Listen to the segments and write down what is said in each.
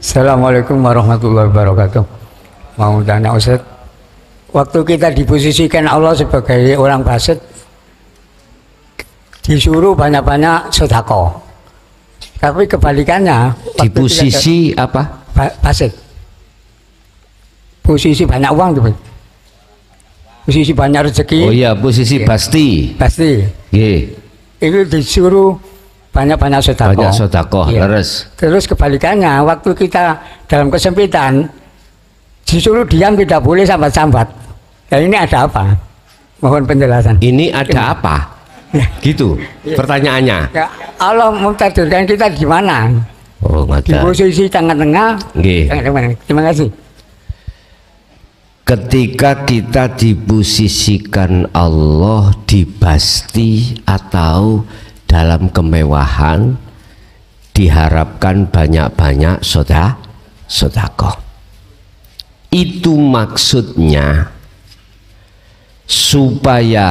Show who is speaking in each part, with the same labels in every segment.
Speaker 1: Assalamualaikum warahmatullahi wabarakatuh. Mau tanya Ustaz, waktu kita diposisikan Allah sebagai orang fasik, disuruh banyak-banyak sedekah. Tapi kebalikannya,
Speaker 2: Di posisi apa?
Speaker 1: fasik. Posisi banyak uang tuh. Posisi banyak rezeki.
Speaker 2: Oh iya, posisi pasti.
Speaker 1: Pasti.
Speaker 2: Nggih.
Speaker 1: Itu disuruh banyak-banyak sedekah.
Speaker 2: Banyak sedekah,
Speaker 1: Iya.
Speaker 2: leres.
Speaker 1: Terus kebalikannya, waktu kita dalam kesempitan, disuruh diam, tidak boleh sambat-sambat. Nah, ini ada apa? Mohon penjelasan.
Speaker 2: Ini ada apa? Gitu pertanyaannya.
Speaker 1: Ya, Allah mentakdirkan kita di mana?
Speaker 2: Oh,
Speaker 1: Di
Speaker 2: ngoten.
Speaker 1: posisi tengah-tengah.
Speaker 2: Nggih.
Speaker 1: Tengah-tengah. Terima kasih.
Speaker 2: Ketika kita diposisikan Allah di basti atau dalam kemewahan, diharapkan banyak-banyak sedekah. Itu maksudnya supaya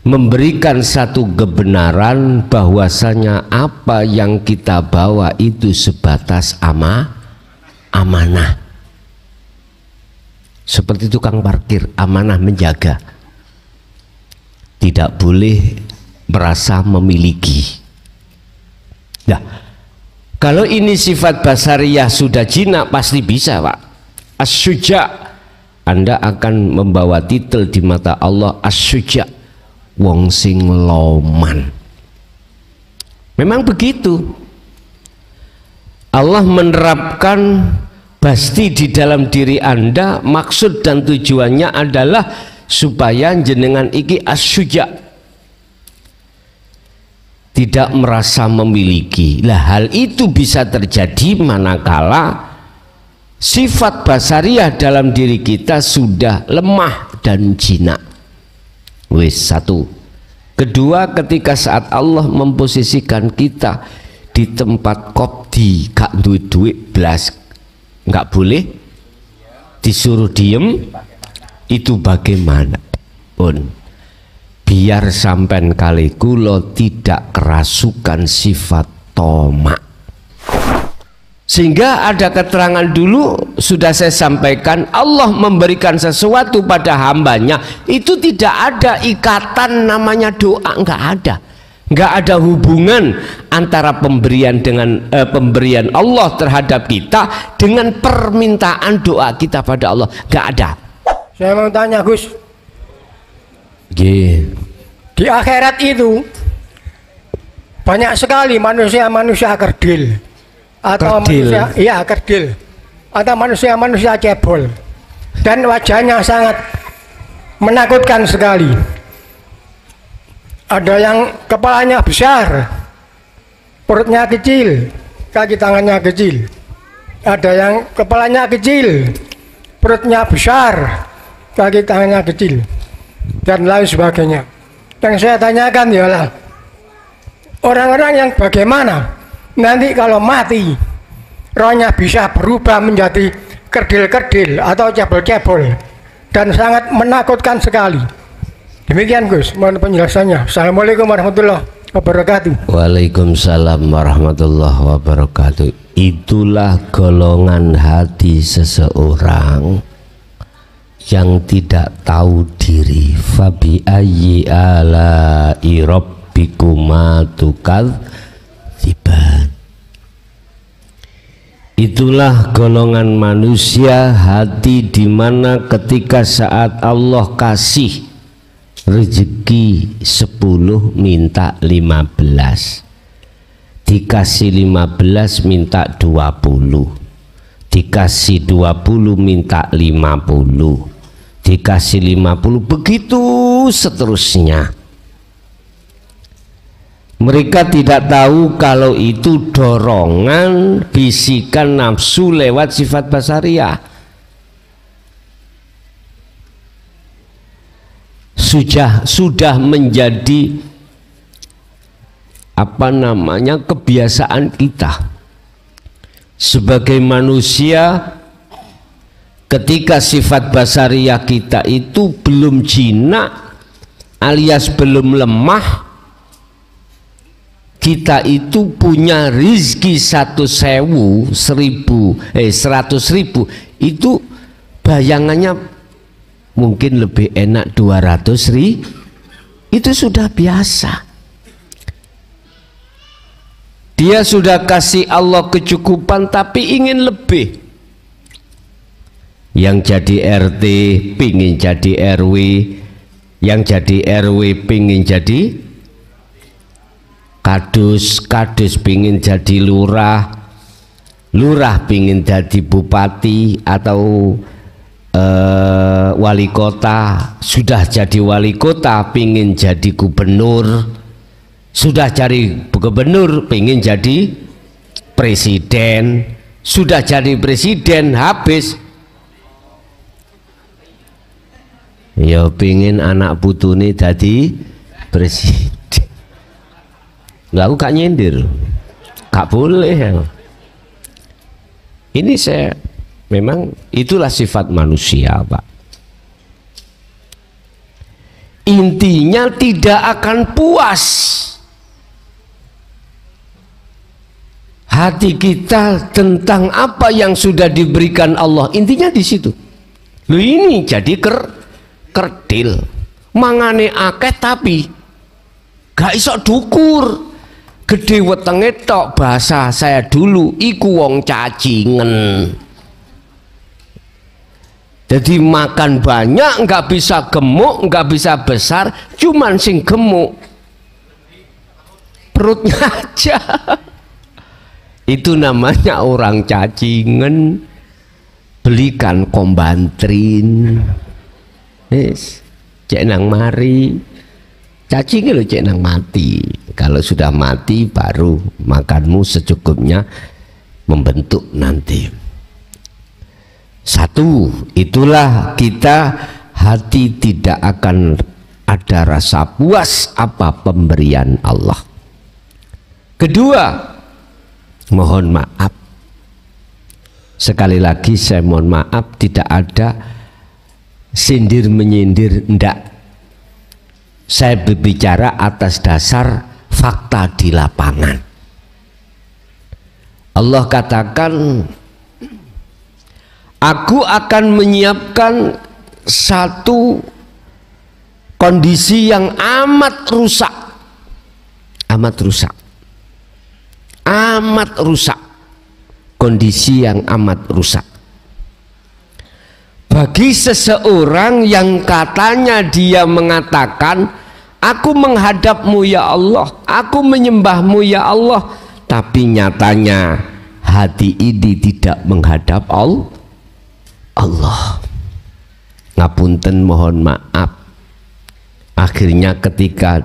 Speaker 2: memberikan satu kebenaran bahwasanya apa yang kita bawa itu sebatas amanah. Seperti tukang parkir, amanah menjaga, tidak boleh merasa memiliki. Nah, kalau ini sifat basariyah sudah jinak, pasti bisa, Pak. As-Syuja', Anda akan membawa titel di mata Allah, As-Syuja', wong sing loman. Memang begitu. Allah menerapkan pasti di dalam diri Anda, maksud dan tujuannya adalah supaya jenengan iki as-syuja', tidak merasa memiliki. Lah, hal itu bisa terjadi manakala sifat basariyah dalam diri kita sudah lemah dan jinak. Wis, satu. Kedua, ketika saat Allah memposisikan kita di tempat kopdi, gak duit blas, nggak boleh disuruh diem, itu bagaimana pun biar sampean kali kulo tidak kerasukan sifat tomak. Sehingga ada keterangan dulu sudah saya sampaikan, Allah memberikan sesuatu pada hambanya itu tidak ada ikatan namanya doa, nggak ada. Nggak ada hubungan antara pemberian dengan pemberian Allah terhadap kita dengan permintaan doa kita pada Allah, nggak ada.
Speaker 3: Saya mau tanya Gus,
Speaker 2: Di
Speaker 3: akhirat itu banyak sekali manusia-manusia kerdil atau
Speaker 2: Kerdil.
Speaker 3: manusia, iya kerdil, atau manusia-manusia cebol, dan wajahnya sangat menakutkan sekali. Ada yang kepalanya besar, perutnya kecil, kaki tangannya kecil. Ada yang kepalanya kecil, perutnya besar, kaki tangannya kecil, dan lain sebagainya. Yang saya tanyakan ialah orang-orang yang bagaimana nanti kalau mati rohnya bisa berubah menjadi kerdil-kerdil atau cebol-cebol dan sangat menakutkan sekali. Demikian Gus, mohon penjelasannya. Assalamualaikum warahmatullahi wabarakatuh.
Speaker 2: Waalaikumsalam warahmatullahi wabarakatuh. Itulah golongan hati seseorang yang tidak tahu diri. Fabi ayyi ala'i rabbikuma tukadziban. Itulah golongan manusia hati di mana ketika saat Allah kasih rezeki 10 minta 15, dikasih 15 minta 20, dikasih 20 minta 50, dikasih 50, begitu seterusnya. Mereka tidak tahu kalau itu dorongan bisikan nafsu lewat sifat basariyah. Sudah menjadi apa namanya kebiasaan kita sebagai manusia. Ketika sifat basariyah kita itu belum jinak alias belum lemah, kita itu punya rizki 100.000, 100.000, itu bayangannya mungkin lebih enak 200.000, itu sudah biasa. Dia sudah kasih Allah kecukupan tapi ingin lebih. Yang jadi RT pingin jadi RW, yang jadi RW pingin jadi kadus, kadus pingin jadi lurah, lurah pingin jadi bupati atau wali kota, sudah jadi wali kota pingin jadi gubernur, sudah jadi gubernur pingin jadi presiden, sudah jadi presiden habis ya pingin anak putune jadi presiden. Nggak, aku gak nyindir, gak boleh. Ini saya memang itulah sifat manusia, Pak. Intinya tidak akan puas hati kita tentang apa yang sudah diberikan Allah. Intinya di situ. Loh, ini jadi kerdil, mangane akeh tapi gak iso dukur. Gede wetenge tok, bahasa saya dulu iku wong cacingen. Jadi makan banyak nggak bisa gemuk, nggak bisa besar, cuman sing gemuk perutnya aja. Itu namanya orang cacingen. Belikan kombantrin, yes, cek nang mari. Cacing lo cek nang mati. Kalau sudah mati baru makanmu secukupnya membentuk nanti. Satu, itulah kita hati tidak akan ada rasa puas apa pemberian Allah. Kedua, mohon maaf. Sekali lagi saya mohon maaf, tidak ada sindir menyindir, ndak. Saya berbicara atas dasar fakta di lapangan. Allah katakan, aku akan menyiapkan satu kondisi yang amat rusak, amat rusak, amat rusak, kondisi yang amat rusak. Bagi seseorang yang katanya dia mengatakan, aku menghadapmu ya Allah, aku menyembahmu ya Allah, tapi nyatanya hati ini tidak menghadap Allah. Ngapunten, mohon maaf. Akhirnya ketika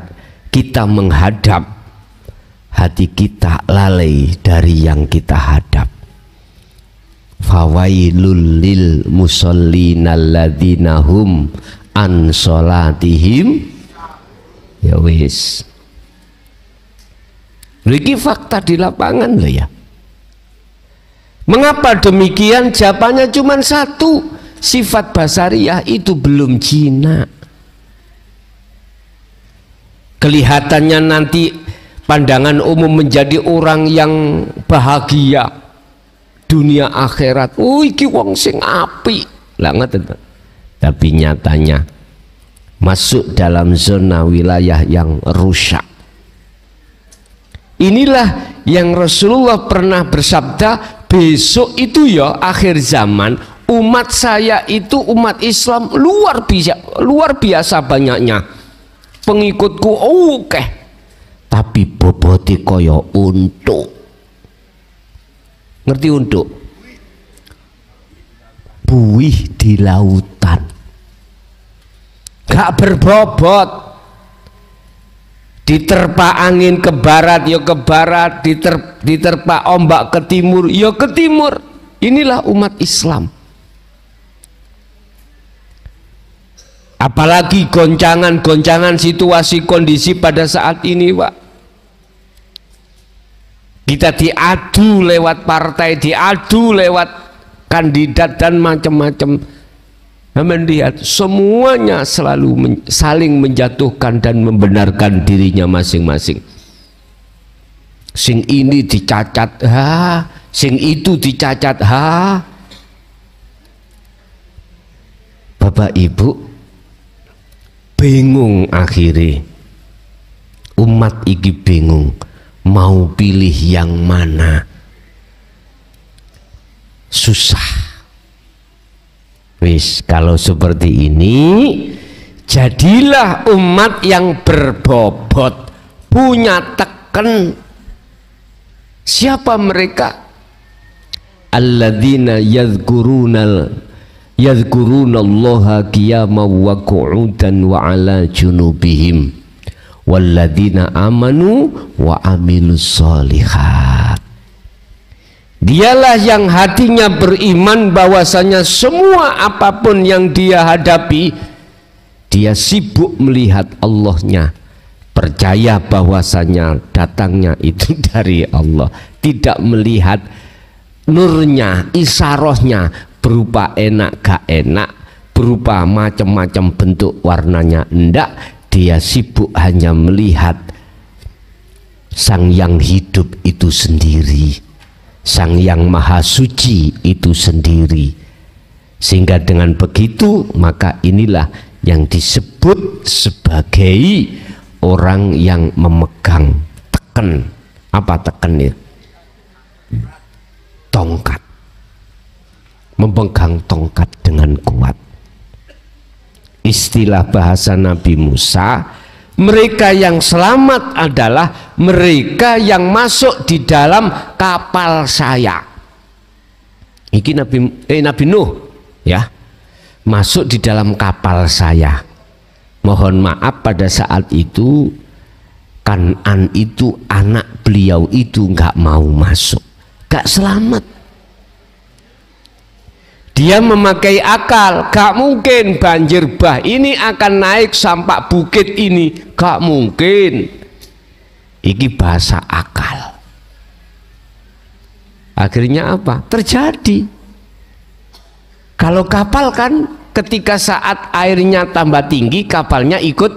Speaker 2: kita menghadap, hati kita lalai dari yang kita hadap. Fawailul lil musallina alladzina hum an sholatihim, ya wis. Ini fakta di lapangan loh ya. Mengapa demikian? Jawabannya cuma satu, sifat basariah itu belum jinak. Kelihatannya nanti pandangan umum menjadi orang yang bahagia dunia akhirat. Oh, iki wong sing apik lah, ngoten. Tapi nyatanya masuk dalam zona wilayah yang rusak. Inilah yang Rasulullah pernah bersabda, besok itu ya akhir zaman, umat saya itu umat Islam luar biasa banyaknya. Pengikutku oke, tapi boboti koyo untuk. Ngerti untuk? Buih di lautan, gak berbobot. Diterpa angin ke barat ya ke barat, diterpa ombak ke timur ya ke timur. Inilah umat Islam. Apalagi goncangan-goncangan situasi kondisi pada saat ini, Pak. Kita diadu lewat partai, diadu lewat kandidat dan macam-macam. Melihat semuanya selalu saling menjatuhkan dan membenarkan dirinya masing-masing. sing ini dicacat sing itu dicacat Bapak Ibu bingung, akhirnya umat iki bingung mau pilih yang mana. Susah. Wis, kalau seperti ini jadilah umat yang berbobot, punya teken. Siapa mereka? Alladzina yadhkurunallaha qiyaman wa qu'udan wa ala junubihim walladzina amanu wa amilus sholihat. Dialah yang hatinya beriman bahwasanya semua apapun yang dia hadapi, dia sibuk melihat Allahnya, percaya bahwasanya datangnya itu dari Allah, tidak melihat nurnya, isarohnya berupa enak gak enak, berupa macam-macam bentuk warnanya, enggak. Dia sibuk hanya melihat Sang yang hidup itu sendiri, Sang yang maha suci itu sendiri. Sehingga dengan begitu maka inilah yang disebut sebagai orang yang memegang teken. Apa teken itu? Tongkat. Memegang tongkat dengan kuat. Istilah bahasa Nabi Musa, mereka yang selamat adalah mereka yang masuk di dalam kapal saya. Iki Nabi Nuh ya, masuk di dalam kapal saya. Mohon maaf pada saat itu Kan'an itu anak beliau itu nggak mau masuk, nggak selamat. Dia memakai akal, gak mungkin banjir bah ini akan naik sampai bukit ini, gak mungkin. Ini bahasa akal. Akhirnya apa? Terjadi. Kalau kapal kan ketika saat airnya tambah tinggi, kapalnya ikut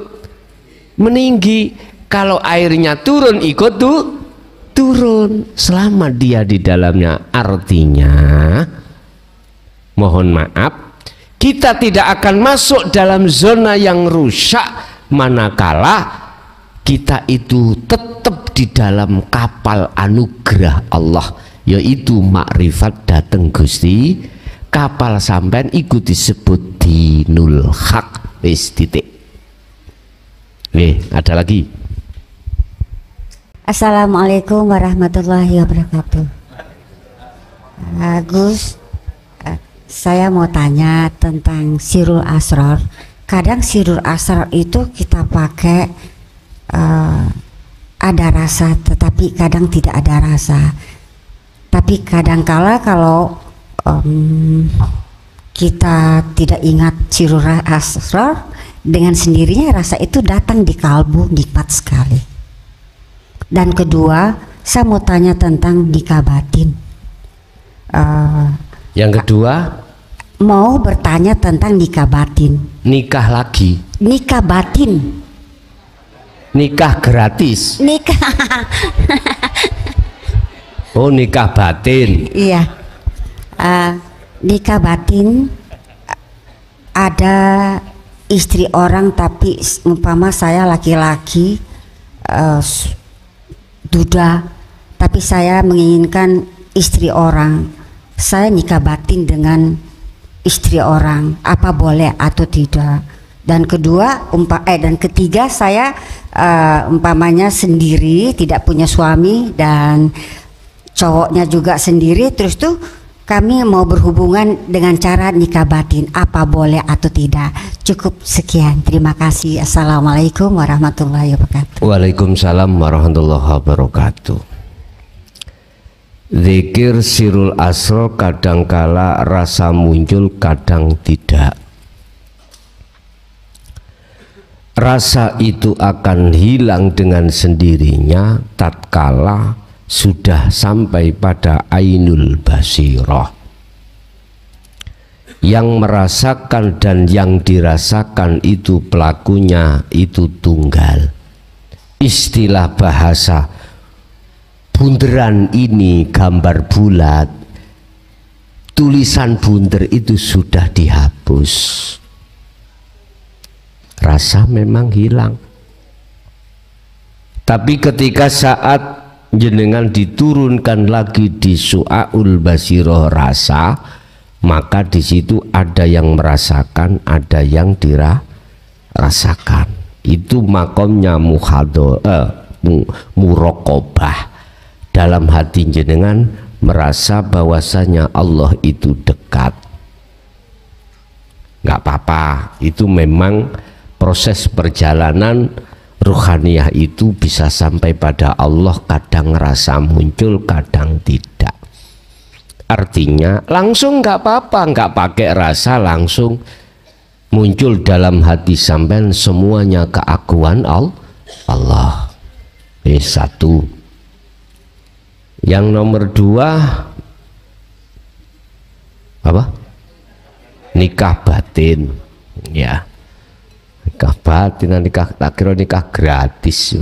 Speaker 2: meninggi. Kalau airnya turun, ikut turun. Selama dia di dalamnya, artinya mohon maaf, kita tidak akan masuk dalam zona yang rusak manakala kita itu tetap di dalam kapal anugerah Allah, yaitu makrifat dateng Gusti. Kapal sampean ikut disebut dinul haq. Wis titik. Ada lagi.
Speaker 4: Assalamualaikum warahmatullahi wabarakatuh. Gus, saya mau tanya tentang sirul asrar. Kadang sirul asrar itu kita pakai ada rasa, tetapi kadang tidak ada rasa. Tapi kadangkala kalau kita tidak ingat sirul asrar, dengan sendirinya rasa itu datang di kalbu, nikmat sekali. Dan kedua, saya mau tanya tentang nikah batin.
Speaker 2: Yang kedua,
Speaker 4: mau bertanya tentang nikah batin.
Speaker 2: Nikah lagi.
Speaker 4: Nikah batin.
Speaker 2: Nikah gratis.
Speaker 4: Nikah.
Speaker 2: Oh, nikah batin.
Speaker 4: Iya. Nikah batin, ada istri orang tapi umpama saya laki-laki duda, tapi saya menginginkan istri orang. Saya nikah batin dengan istri orang, apa boleh atau tidak? Dan kedua, dan ketiga, saya umpamanya sendiri, tidak punya suami dan cowoknya juga sendiri, terus tuh kami mau berhubungan dengan cara nikah batin, apa boleh atau tidak? Cukup sekian, terima kasih. Assalamualaikum warahmatullahi wabarakatuh.
Speaker 2: Waalaikumsalam warahmatullahi wabarakatuh. Zikir sirul asrar kadangkala rasa muncul, kadang tidak. Rasa itu akan hilang dengan sendirinya tatkala sudah sampai pada ainul basirah. Yang merasakan dan yang dirasakan itu pelakunya itu tunggal. Istilah bahasa bunderan ini gambar bulat, tulisan bunder itu sudah dihapus, rasa memang hilang. Tapi ketika saat jenengan diturunkan lagi di Su'aul Basiroh rasa, maka di situ ada yang merasakan, ada yang dirasakan. Itu makomnya muraqabah. Dalam hati jenengan merasa bahwasanya Allah itu dekat. Nggak apa-apa, itu memang proses perjalanan ruhaniyah itu bisa sampai pada Allah, kadang rasa muncul, kadang tidak. Artinya langsung nggak apa-apa, nggak pakai rasa, langsung muncul dalam hati sampean semuanya keakuan Allah. Satu. Yang nomor dua apa? Nikah batin, ya. Nikah batin, nikah tak kira nikah gratis.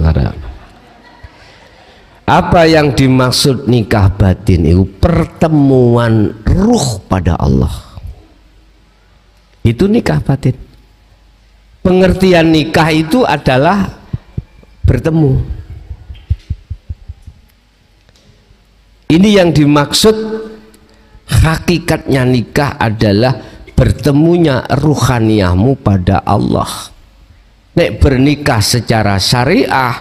Speaker 2: Apa yang dimaksud nikah batin itu? Pertemuan ruh pada Allah. Itu nikah batin. Pengertian nikah itu adalah bertemu. Ini yang dimaksud, hakikatnya nikah adalah bertemunya ruhaniyahmu pada Allah. Nek bernikah secara syariah,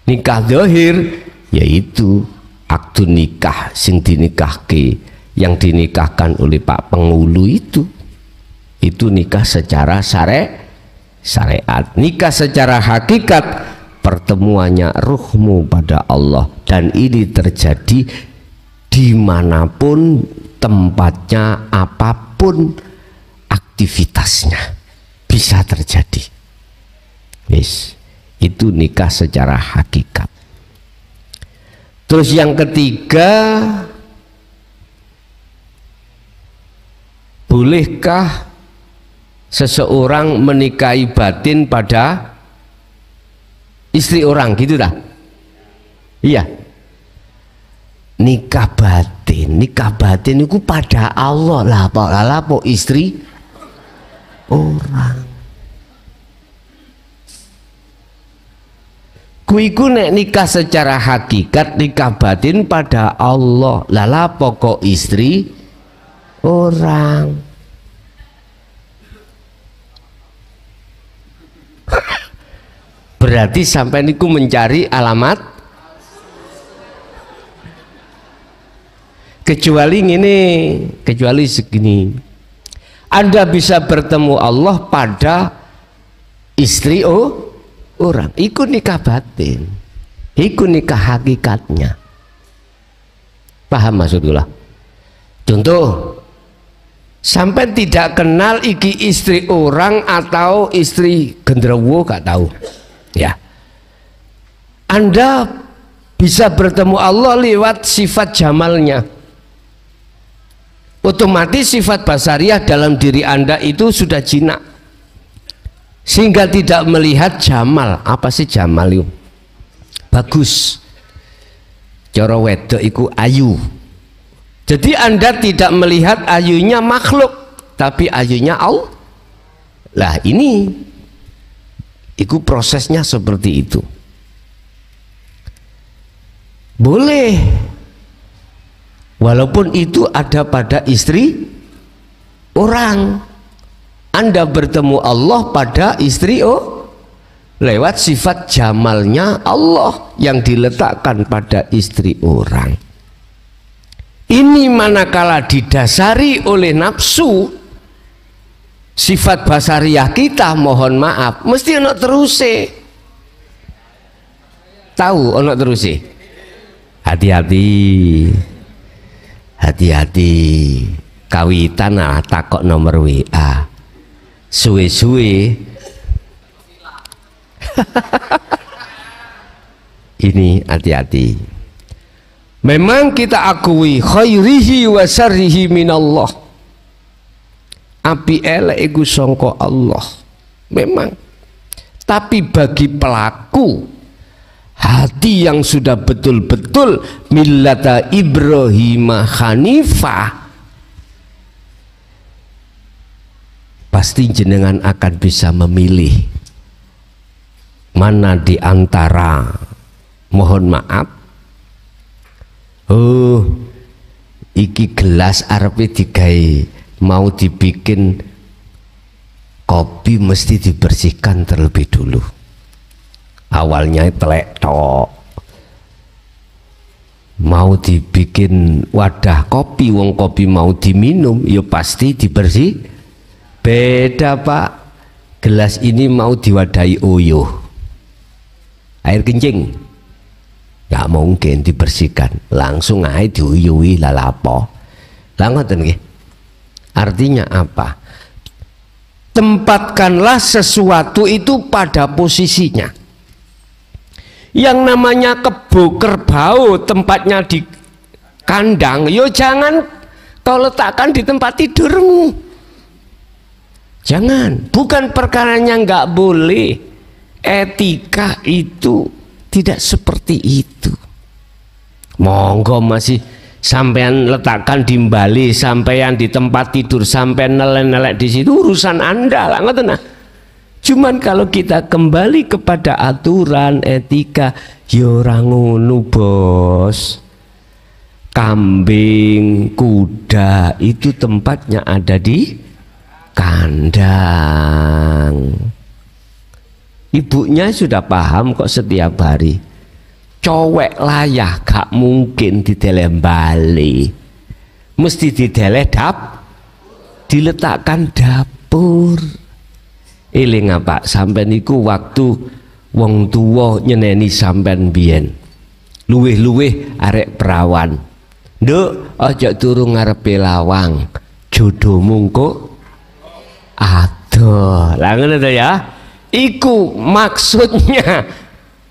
Speaker 2: nikah zahir, yaitu akdu nikah sing dinikahke, yang dinikahkan oleh Pak Pengulu itu nikah secara syariat. Nikah secara hakikat, pertemuannya ruhmu pada Allah, dan ini terjadi dimanapun tempatnya, apapun aktivitasnya bisa terjadi. Yes, itu nikah secara hakikat. Terus yang ketiga, bolehkah seseorang menikahi batin pada istri orang, gitu dah? Iya. Nikah batin itu pada Allah lah, apa istri orang. Kuiku nek nikah secara hakikat, nikah batin pada Allah lah, pokok istri orang. Berarti sampai niku mencari alamat, kecuali segini. Anda bisa bertemu Allah pada istri orang, ikut nikah batin, ikut nikah hakikatnya. Paham maksudullah? Contoh, sampai tidak kenal iki istri orang atau istri genderuwo, gak tahu, ya. Anda bisa bertemu Allah lewat sifat jamalnya. Otomatis sifat basariah dalam diri Anda itu sudah jinak, sehingga tidak melihat jamal. Apa sih jamal itu? Bagus. Cara wedok iku ayu. Jadi Anda tidak melihat ayunya makhluk, tapi ayunya Allah. Lah ini iku prosesnya seperti itu. Boleh, walaupun itu ada pada istri orang. Anda bertemu Allah pada istri lewat sifat jamalnya Allah yang diletakkan pada istri orang. Ini manakala didasari oleh nafsu, sifat basariah kita, mohon maaf, mesti ono teruse. Tahu ono teruse? Hati-hati, hati-hati. Kawitan takok nomor WA, suwe-suwe ini hati-hati. Memang kita akui khairihi wa syarrihi minallah, api elek iku sangka Allah memang, tapi bagi pelaku hati yang sudah betul-betul millata Ibrahim Hanifah, pasti jenengan akan bisa memilih mana di antara, mohon maaf, oh iki gelas arepe digawe mau dibikin kopi mesti dibersihkan terlebih dulu. Awalnya telek tok. Mau dibikin wadah kopi, wong kopi mau diminum, ya pasti dibersih. Beda Pak, gelas ini mau diwadahi uyuh, air kencing, nggak mungkin dibersihkan, langsung aja diuyuhi lalapo. Langoten nggih. Artinya apa? Tempatkanlah sesuatu itu pada posisinya. Yang namanya kerbau tempatnya di kandang, yo jangan kau letakkan di tempat tidurmu. Jangan, bukan perkaranya nggak boleh. Etika itu tidak seperti itu. Monggo masih sampean letakkan di Bali, sampean di tempat tidur, sampean nelek-nelek di situ, urusan Anda lah, ngoten nah. Cuman kalau kita kembali kepada aturan etika, ya ora ngono bos. Kambing, kuda itu tempatnya ada di kandang. Ibunya sudah paham kok setiap hari. Cowek layah gak mungkin dideleh Bali. Mesti dideleh diletakkan dapur. Eling apa sampean niku waktu wong tuwa nyeneni sampean biyen. Luwih-luwih arek perawan. Nduk, aja turu ngarepe lawang. Jodohmu kok adoh. Lah ngono to ya. Iku maksudnya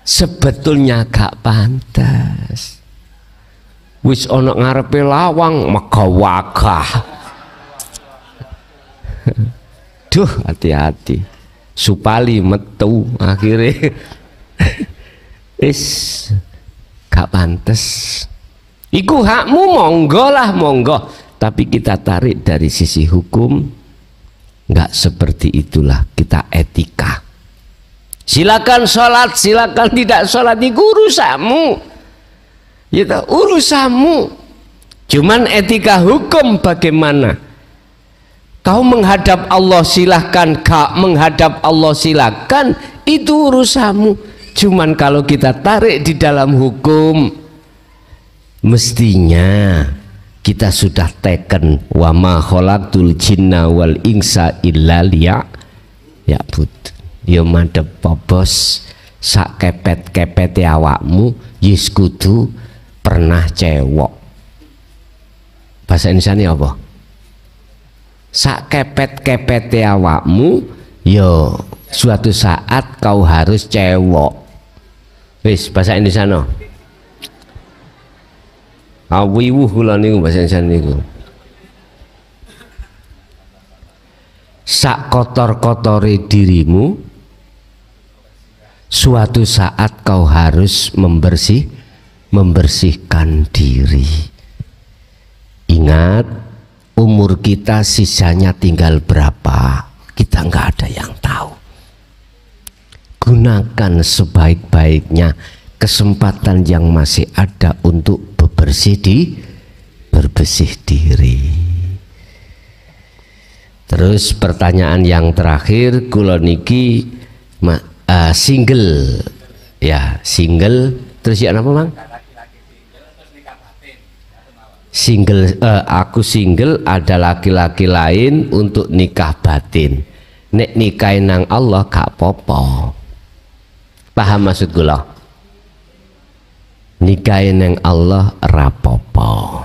Speaker 2: sebetulnya gak pantas. Wis ana ngarepe lawang megawagah. Duh, hati-hati. Supali metu akhirnya is gak pantes. Iku hakmu, monggo lah, monggo. Tapi kita tarik dari sisi hukum, nggak seperti itulah. Kita etika. Silakan sholat, silakan tidak sholat, itu urusanmu. Itu urusanmu. Cuman etika hukum bagaimana? Kau menghadap Allah silahkan, kau menghadap Allah silahkan, itu urusanmu. Cuman kalau kita tarik di dalam hukum, mestinya kita sudah teken wa ma khalaqtul jinna wal insa illa liya'bud. Ya madhep bos, sak kepet-kepete awakmu yis kudu pernah cewek. Bahasa Indonesia apa? Sak kepet-kepete awakmu yo suatu saat kau harus cewek. Wis bahasa Indonesia no. Awiwuh kula niku bahasa Indonesia niku. Sak kotor-kotore dirimu suatu saat kau harus membersihkan diri. Ingat, umur kita sisanya tinggal berapa, kita nggak ada yang tahu. Gunakan sebaik-baiknya kesempatan yang masih ada untuk bersih diri. Terus pertanyaan yang terakhir, kula niki single ya, single terus ya apa Mang? Single, aku single, ada laki-laki lain untuk nikah batin. Nek nikahin nang Allah gak popo. Paham maksud kula? Nikahin nang Allah rapopo.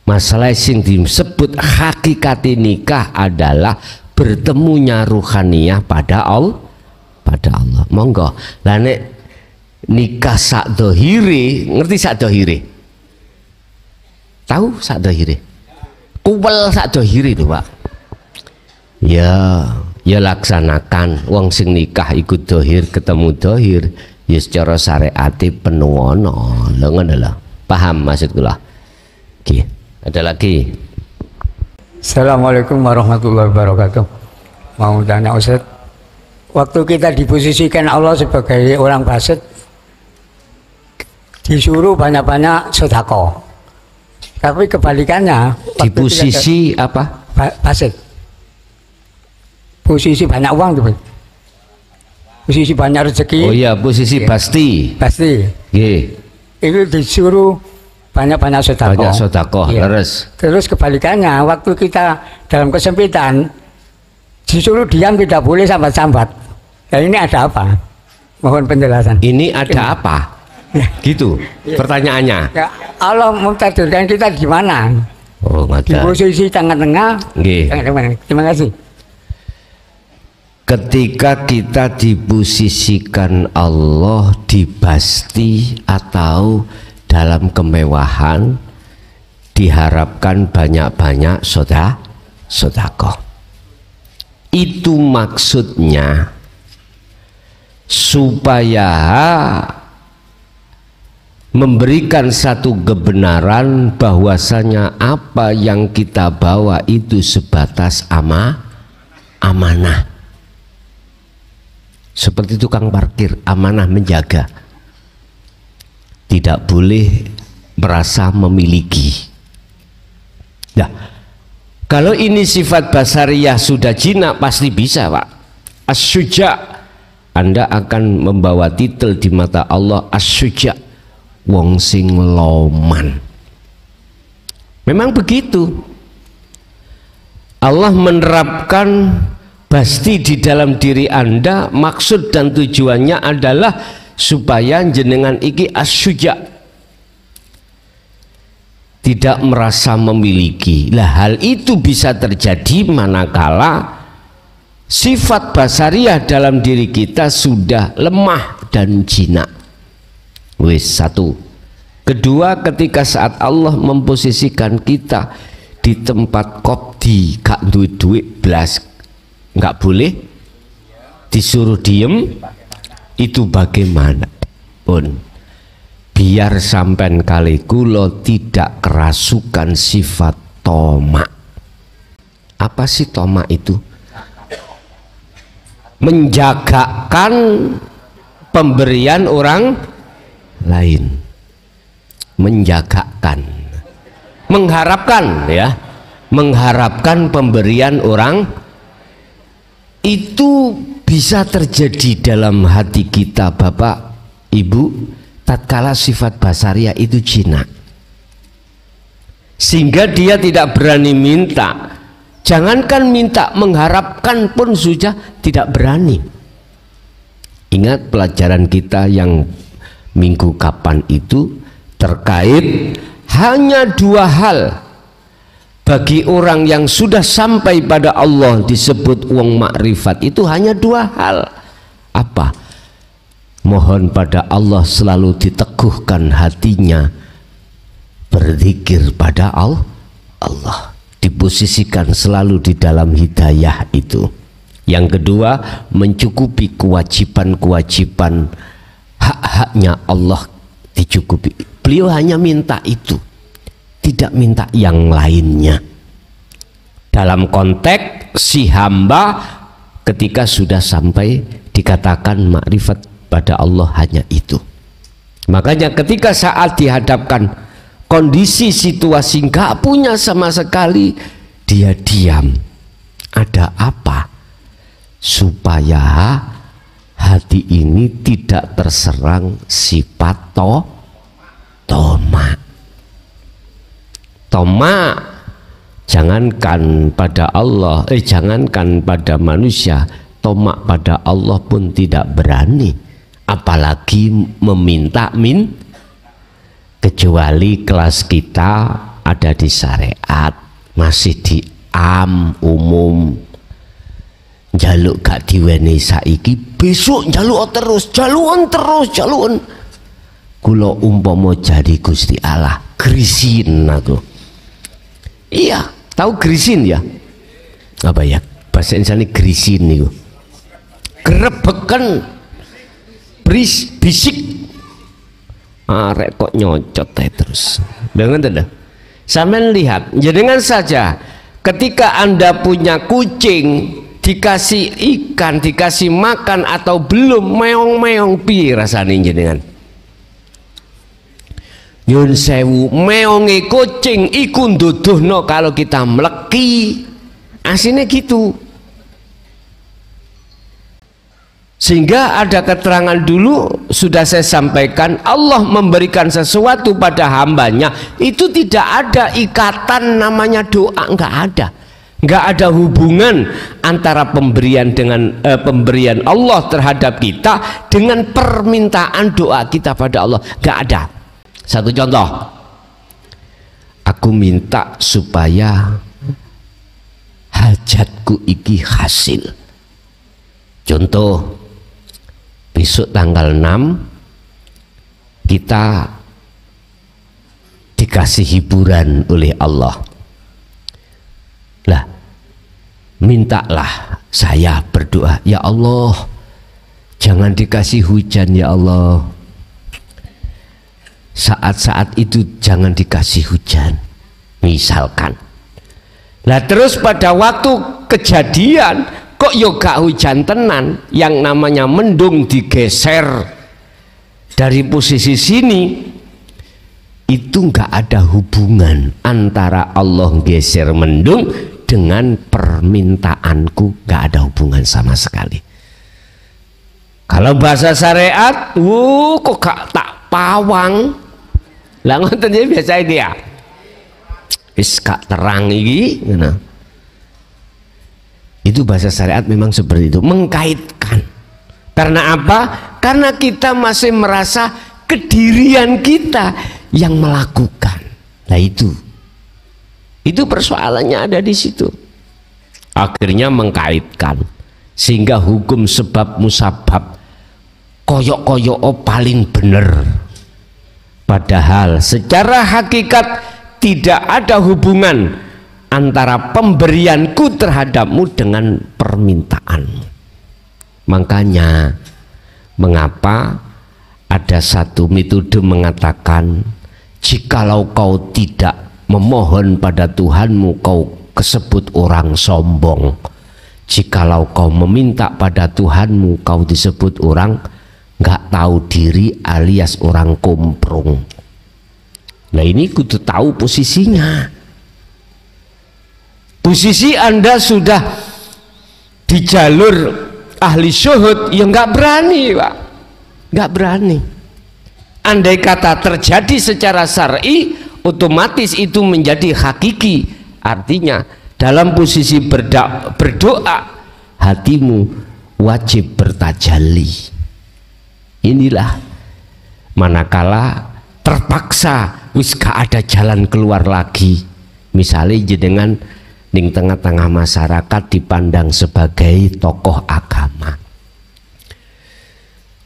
Speaker 2: Masalah sing disebut hakikat nikah adalah bertemunya ruhaniyah pada Allah. Monggo. Lah nek nikah sak dohire, ngerti sak dohire? Tahu sak dohire? Kuwel sak dohire lho, Pak. Ya laksanakan. Wong sing nikah ikut dohir ketemu dohir, ya secara syariati penungono lho ngono lho. Paham maksud kula? Oke. Ada lagi?
Speaker 1: Assalamualaikum warahmatullahi wabarakatuh. Mau tanya Ustaz, waktu kita diposisikan Allah sebagai orang fasik, disuruh banyak-banyak sedekah. Tapi kebalikannya,
Speaker 2: Di posisi apa?
Speaker 1: fasik. Posisi banyak uang tuh. Posisi banyak rezeki.
Speaker 2: Oh iya, posisi pasti.
Speaker 1: Pasti.
Speaker 2: Nggih.
Speaker 1: Itu disuruh banyak-banyak sedekah.
Speaker 2: Banyak sedekah,
Speaker 1: Iya.
Speaker 2: leres.
Speaker 1: Terus kebalikannya, waktu kita dalam kesempitan disuruh diam, tidak boleh sambat-sambat. Ya ini ada apa? Mohon penjelasan.
Speaker 2: Ini ada apa? Gitu pertanyaannya.
Speaker 1: Ya, Allah mentakdirkan kita di mana?
Speaker 2: Oh,
Speaker 1: Di
Speaker 2: ngoten.
Speaker 1: posisi tengah-tengah.
Speaker 2: Nggih.
Speaker 1: Tengah-tengah. Terima kasih.
Speaker 2: Ketika kita diposisikan Allah di basti atau dalam kemewahan, diharapkan banyak-banyak sedekah. Itu maksudnya supaya memberikan satu kebenaran bahwasanya apa yang kita bawa itu sebatas amanah. Seperti tukang parkir, amanah menjaga, tidak boleh merasa memiliki. Nah, kalau ini sifat basariyah sudah jinak, pasti bisa, Pak. As-Syuja', Anda akan membawa titel di mata Allah As-Syuja', wong sing loman. Memang begitu. Allah menerapkan pasti di dalam diri Anda, maksud dan tujuannya adalah supaya jenengan iki as-syuja', tidak merasa memiliki. Lah hal itu bisa terjadi manakala sifat basariyah dalam diri kita sudah lemah dan jinak. Wis satu. Kedua, ketika saat Allah memposisikan kita di tempat kopdi, gak duit blas, nggak boleh disuruh diem, itu bagaimana pun biar sampean kali kulo tidak kerasukan sifat tomak. Apa sih tomak itu? Menjagakan pemberian orang lain, menjagakan, mengharapkan, ya, mengharapkan pemberian orang. Itu bisa terjadi dalam hati kita, Bapak, Ibu, tatkala sifat basariyah itu jinak, sehingga dia tidak berani minta. Jangankan minta, mengharapkan pun sudah tidak berani. Ingat pelajaran kita yang minggu kapan itu terkait hanya dua hal. Bagi orang yang sudah sampai pada Allah disebut wong makrifat, itu hanya dua hal. Apa? Mohon pada Allah selalu diteguhkan hatinya berzikir pada Allah, diposisikan selalu di dalam hidayah itu. Yang kedua, mencukupi kewajiban-kewajiban hak-haknya Allah dicukupi. Beliau hanya minta itu, tidak minta yang lainnya. Dalam konteks si hamba ketika sudah sampai dikatakan makrifat pada Allah hanya itu. Makanya ketika saat dihadapkan kondisi situasi nggak punya sama sekali, dia diam. Ada apa? Supaya hati ini tidak terserang sifat tomak. Tomak, jangankan pada Allah, jangankan pada manusia, tomak pada Allah pun tidak berani, apalagi meminta kecuali kelas kita ada di syariat, masih di umum. Jaluk gak diweni saiki, besok jaluk terus, jaluan terus, jaluan. Kula umpama jadi Gusti Allah, grisin aku. Iya, tahu grisin ya? Apa ya? Bahasa Indonesia grisin niku. Grebeken. bisik. Arek kok nyocot terus. Dengan tidak? Sampean lihat, jenengan saja ketika Anda punya kucing, dikasih ikan, dikasih makan atau belum, meong-meong piye rasane jenengan? Nyun sewu, meonge kucing iku nduduhno kalau kita mleki. Aslinya gitu. Sehingga ada keterangan dulu sudah saya sampaikan, Allah memberikan sesuatu pada hambanya itu tidak ada ikatan namanya doa, nggak ada hubungan antara pemberian dengan pemberian Allah terhadap kita dengan permintaan doa kita pada Allah, nggak ada. Satu contoh, aku minta supaya hajatku iki hasil. Contoh, besok tanggal 6 kita dikasih hiburan oleh Allah. Lah, mintalah saya berdoa, ya Allah, jangan dikasih hujan ya Allah. Saat-saat itu jangan dikasih hujan, misalkan. Lah terus pada waktu kejadian kok yoga hujan tenan, yang namanya mendung digeser dari posisi sini, itu nggak ada hubungan antara Allah geser mendung dengan permintaanku, nggak ada hubungan sama sekali. Kalau bahasa syariat, kok gak tak pawang lah, ngoten ya biasa itu ya, wis gak terang iki, itu bahasa syariat memang seperti itu, mengkaitkan. Karena apa? Karena kita masih merasa kedirian kita yang melakukan. Nah itu persoalannya ada di situ. Akhirnya mengkaitkan, sehingga hukum sebab musabab koyok-koyok paling bener. Padahal secara hakikat tidak ada hubungan antara pemberianku terhadapmu dengan permintaanmu. Makanya mengapa ada satu metode mengatakan, jikalau kau tidak memohon pada Tuhanmu, kau disebut orang sombong. Jikalau kau meminta pada Tuhanmu, kau disebut orang nggak tahu diri alias orang komprong. Nah ini kudu tahu posisinya. Posisi Anda sudah di jalur ahli syuhud, ya nggak berani Pak, nggak berani. Andai kata terjadi secara syar'i, otomatis itu menjadi hakiki. Artinya dalam posisi berdoa, hatimu wajib bertajalli. Inilah manakala terpaksa wis gak ada jalan keluar lagi, misalnya jenengan ning tengah-tengah masyarakat dipandang sebagai tokoh agama,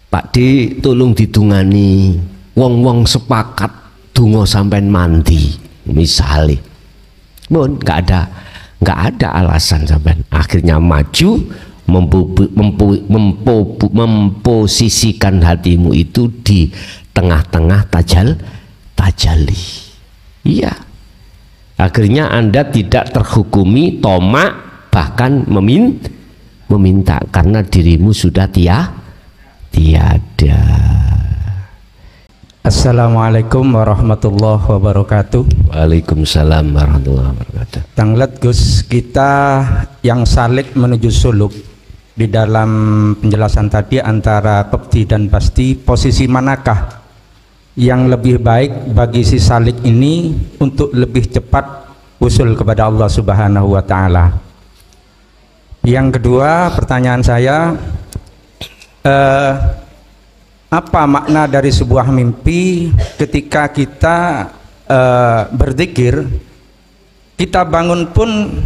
Speaker 2: Pak D tolong ditungani, wong-wong sepakat dungo sampai mandi misalnya, bon nggak ada alasan sampai akhirnya maju memposisikan hatimu itu di tengah-tengah tajalli. Iya, akhirnya Anda tidak terhukumi tomak, bahkan meminta karena dirimu sudah tiada.
Speaker 5: Assalamualaikum warahmatullahi wabarakatuh.
Speaker 2: Waalaikumsalam warahmatullahi wabarakatuh.
Speaker 5: Tanglet Gus, kita yang salik menuju suluk, di dalam penjelasan tadi antara qibti dan basti, posisi manakah yang lebih baik bagi si salik ini untuk lebih cepat usul kepada Allah Subhanahu wa Ta'ala? Yang kedua, pertanyaan saya, apa makna dari sebuah mimpi ketika kita berzikir, kita bangun pun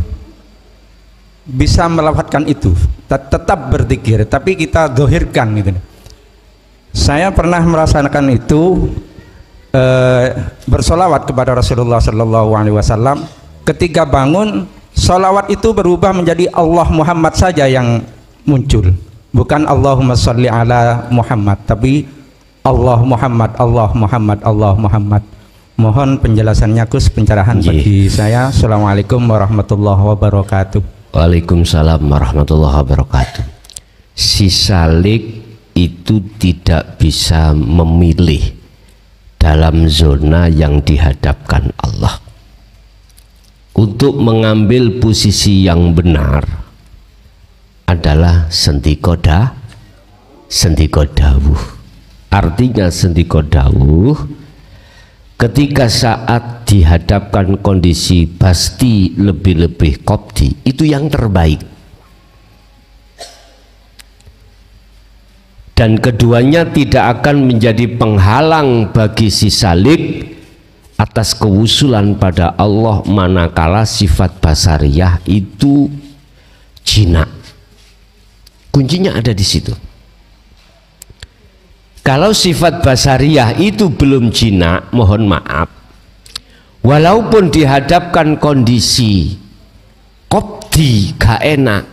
Speaker 5: bisa melafadzkan itu, tetap berzikir, tapi kita zahirkan gitu. Saya pernah merasakan itu, bersolawat kepada Rasulullah SAW. Ketika bangun, solawat itu berubah menjadi Allah Muhammad saja yang muncul. bukan Allahumma sholli ala Muhammad, tapi Allah Muhammad, Allah Muhammad, Allah Muhammad. Mohon penjelasannya Gus, pencerahan bagi saya. Assalamualaikum warahmatullahi wabarakatuh.
Speaker 2: Waalaikumsalam warahmatullahi wabarakatuh. Si salik itu tidak bisa memilih dalam zona yang dihadapkan Allah. Untuk mengambil posisi yang benar adalah sendiko dawuh. Artinya sendiko dawuh ketika saat dihadapkan kondisi pasti lebih-lebih kopti, itu yang terbaik. Dan keduanya tidak akan menjadi penghalang bagi si salik atas kewusulan pada Allah, manakala sifat basariyah itu jinak. Kuncinya ada di situ. Kalau sifat basariyah itu belum jinak, mohon maaf, walaupun dihadapkan kondisi kopti gak enak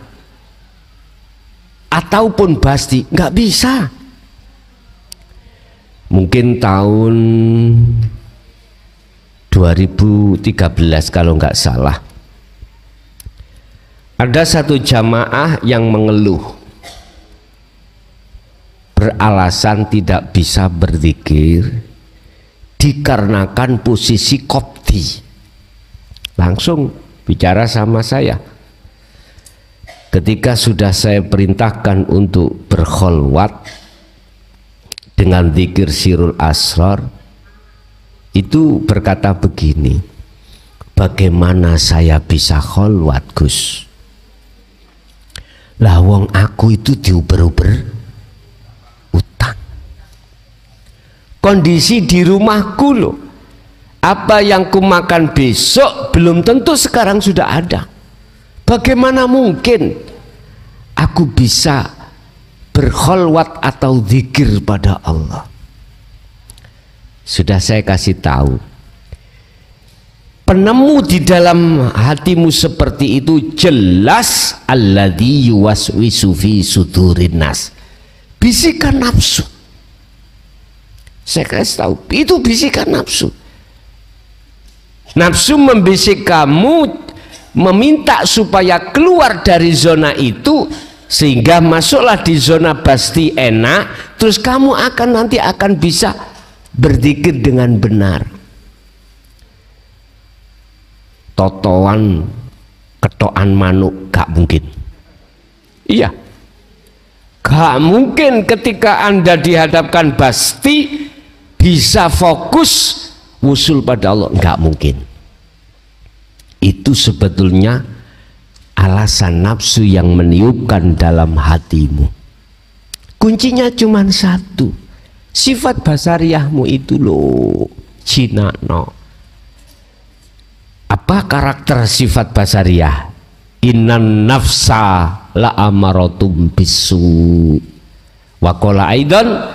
Speaker 2: ataupun basti, nggak bisa. Mungkin tahun 2013 kalau nggak salah, ada satu jamaah yang mengeluh beralasan tidak bisa berzikir dikarenakan posisi kopti. Langsung bicara sama saya. Ketika sudah saya perintahkan untuk berkholwat dengan zikir sirul asrar, itu berkata begini, bagaimana saya bisa kholwat Gus? Lah wong aku itu diuber-uber utang. Kondisi di rumahku loh, apa yang ku makan besok belum tentu sekarang sudah ada. Bagaimana mungkin aku bisa berkholwat atau zikir pada Allah? Sudah saya kasih tahu, penemu di dalam hatimu seperti itu jelas alladzi yuwaswisu fi sudurin nas, bisikan nafsu. Saya kasih tahu, itu bisikan nafsu. Nafsu membisik kamu, meminta supaya keluar dari zona itu, sehingga masuklah di zona pasti enak, terus kamu nanti akan bisa berzikir dengan benar. Totoan ketoan manuk gak mungkin. Iya, gak mungkin ketika Anda dihadapkan pasti bisa fokus wusul pada Allah, gak mungkin. Itu sebetulnya alasan nafsu yang meniupkan dalam hatimu. Kuncinya cuma satu, sifat basariyahmu itu loh, jinakno. Apa karakter sifat basariyah? Innan nafsa la amaratum bisu. Wa qala aidan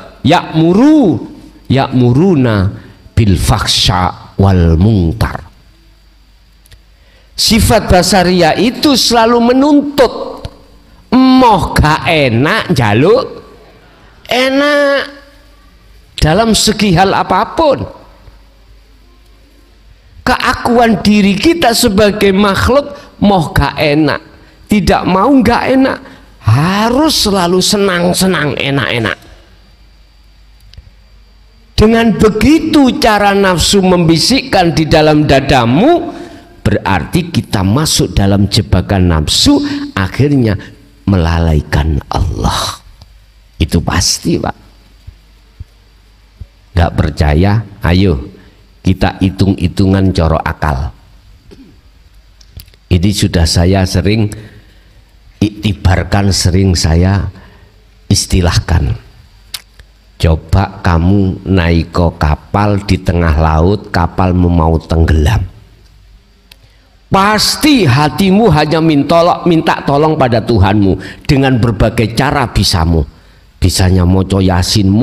Speaker 2: ya'muruna bil fakhsya wal munkar. Sifat basariyah itu selalu menuntut, moh gak enak jaluk enak dalam segi hal apapun. Keakuan diri kita sebagai makhluk, moh gak enak, tidak mau gak enak, harus selalu senang-senang, enak-enak. Dengan begitu cara nafsu membisikkan di dalam dadamu, berarti kita masuk dalam jebakan nafsu, akhirnya melalaikan Allah. Itu pasti, Pak. Gak percaya? Ayo kita hitung-hitungan coro akal. Ini sudah saya sering iktibarkan, sering saya istilahkan. Coba kamu naik ke kapal di tengah laut, kapal mau tenggelam, pasti hatimu hanya minta tolong pada Tuhanmu dengan berbagai cara bisamu. Bisanya moco yasin,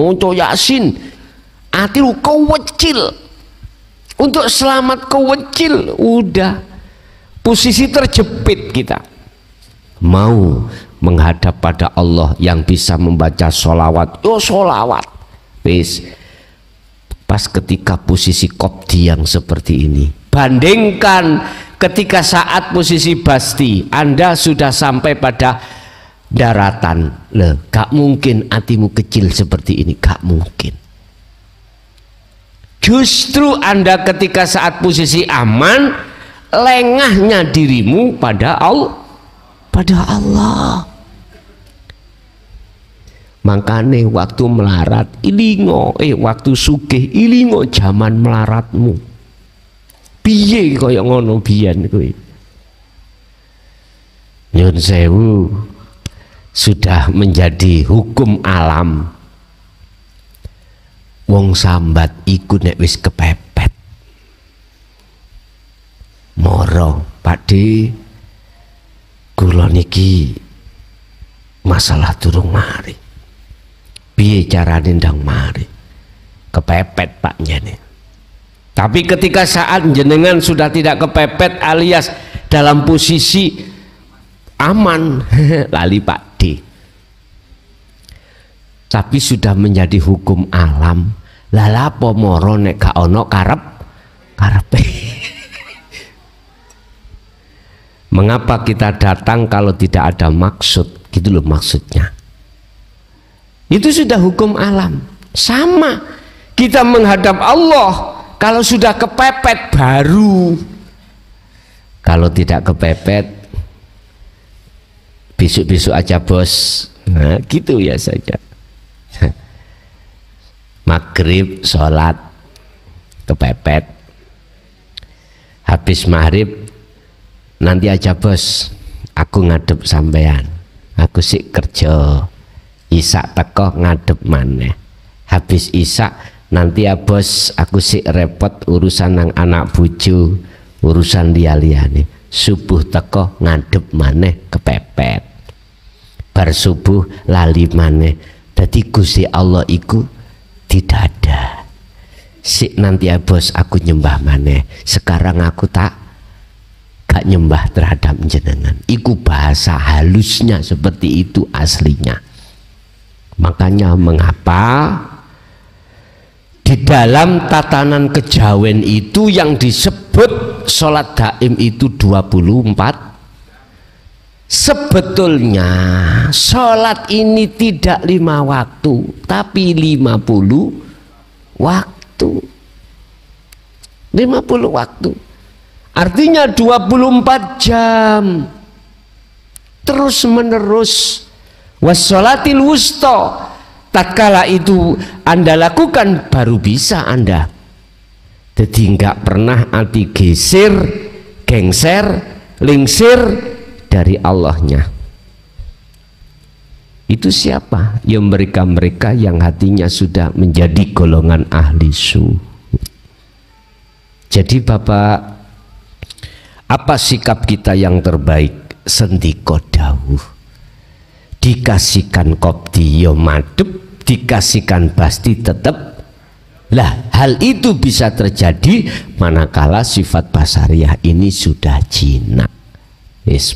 Speaker 2: hatimu kewecil untuk selamat, kewecil, udah posisi terjepit kita. Mau menghadap pada Allah yang bisa membaca sholawat, yo sholawat. Wis pas ketika posisi Qobdi yang seperti ini, bandingkan ketika saat posisi Basti, Anda sudah sampai pada daratan. Gak mungkin hatimu kecil seperti ini, gak mungkin. Justru Anda ketika saat posisi aman, lengahnya dirimu pada Allah. Makanya waktu melarat ilingo, waktu sugih ilingo zaman melaratmu. Piye kaya ngono biyen kuwi. Nyun sewu, sudah menjadi hukum alam. Wong sambat iku nek wis kepepet moro, Pakde kula niki masalah durung mari. Piye carane ndang mari? Kepepet Pak jene. Tapi ketika saat jenengan sudah tidak kepepet alias dalam posisi aman, lali Pakde. Tapi sudah menjadi hukum alam. Lala apa moro nek gak ono karepe. Mengapa kita datang kalau tidak ada maksud? Gitu loh maksudnya. Itu sudah hukum alam. Sama kita menghadap Allah, kalau sudah kepepet baru. Kalau tidak kepepet, besok-besok aja bos. Nah gitu ya saja. Maghrib sholat kepepet, habis maghrib nanti aja bos, aku ngadep sampean, aku sik kerja. Isak teko ngadep maneh, habis isak nanti ya bos, aku sik repot urusan nang anak bojo, urusan liya-liyane. Subuh teko ngadep maneh kepepet, bar subuh lali maneh. Dadi Gusti Allah iku tidak ada. Sik nanti ya bos, aku nyembah maneh, sekarang aku gak nyembah terhadap jenengan. Iku bahasa halusnya seperti itu aslinya. Makanya mengapa di dalam tatanan kejawen itu yang disebut sholat daim itu 24. Sebetulnya sholat ini tidak 5 waktu tapi 50 waktu. 50 waktu artinya 24 jam terus menerus. Wassolatil wusta, tatkala itu Anda lakukan baru bisa Anda. Jadi nggak pernah hati geser, gengser, lingsir dari Allahnya. Itu siapa? Ya mereka-mereka yang hatinya sudah menjadi golongan ahli syuhud. Jadi Bapak, apa sikap kita yang terbaik? Sendiko dawuh. Dikasihkan Qobdi yo madep, dikasihkan Basti tetep. Lah hal itu bisa terjadi manakala sifat basariah ini sudah jinak.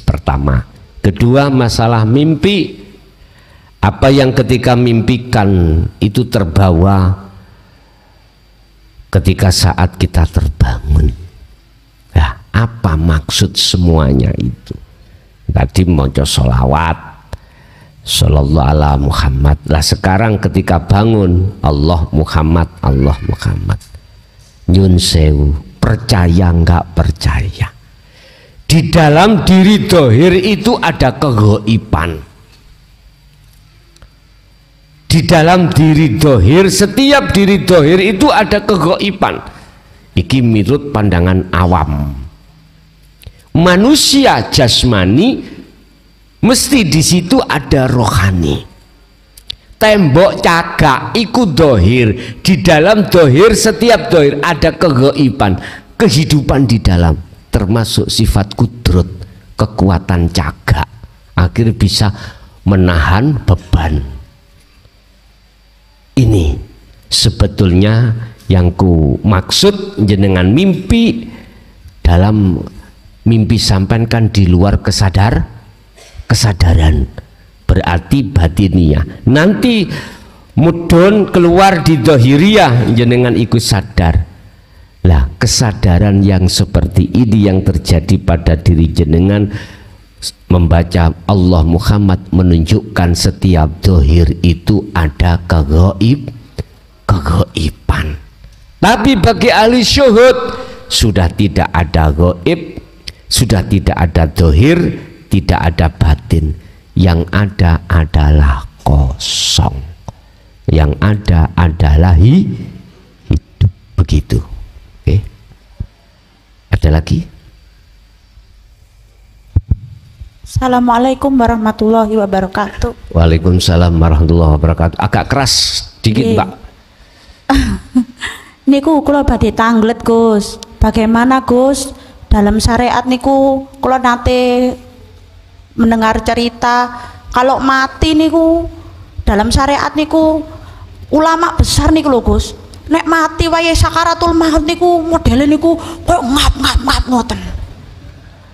Speaker 2: Pertama. Kedua, masalah mimpi. Apa yang ketika mimpikan itu terbawa ketika saat kita terbangun. Nah, apa maksud semuanya itu? Tadi maca sholawat Sallallahu ala Muhammad. Lah sekarang ketika bangun Allah Muhammad, Allah Muhammad. Nyun sewu, percaya nggak percaya? Di dalam diri dohir itu ada kegoiban. Di dalam diri dohir, setiap diri dohir itu ada kegoiban. Iki menurut pandangan awam. Manusia jasmani mesti di situ ada rohani. Tembok cagak iku dohir. Di dalam dohir, setiap dohir ada kegoiban, kehidupan di dalam, termasuk sifat kudrot, kekuatan cagak. Akhirnya bisa menahan beban. Ini sebetulnya yang ku maksud jenengan mimpi. Dalam mimpi sampean kan di luar kesadaran. berarti batiniyah. Nanti mudhun keluar di dohiriyah jenengan ikut sadar. Lah kesadaran yang seperti ini yang terjadi pada diri jenengan, membaca Allah Muhammad menunjukkan setiap dohir itu ada kegaiban. Tapi bagi ahli syuhud sudah tidak ada gaib, sudah tidak ada dohir, tidak ada batin. Yang ada adalah kosong, yang ada adalah hidup. Begitu. Oke. Ada lagi?
Speaker 6: Assalamualaikum warahmatullahi wabarakatuh.
Speaker 2: Waalaikumsalam warahmatullahi wabarakatuh. Agak keras dikit, Mbak.
Speaker 6: Niku kula badhe tanglet, Gus. Bagaimana, Gus? Dalam syariat niku kula nate mendengar cerita kalau mati niku dalam syariat niku ulama besar niku lho, Gus. Nek mati wayahe sakaratul maut niku modele niku koyo ngap ngoten.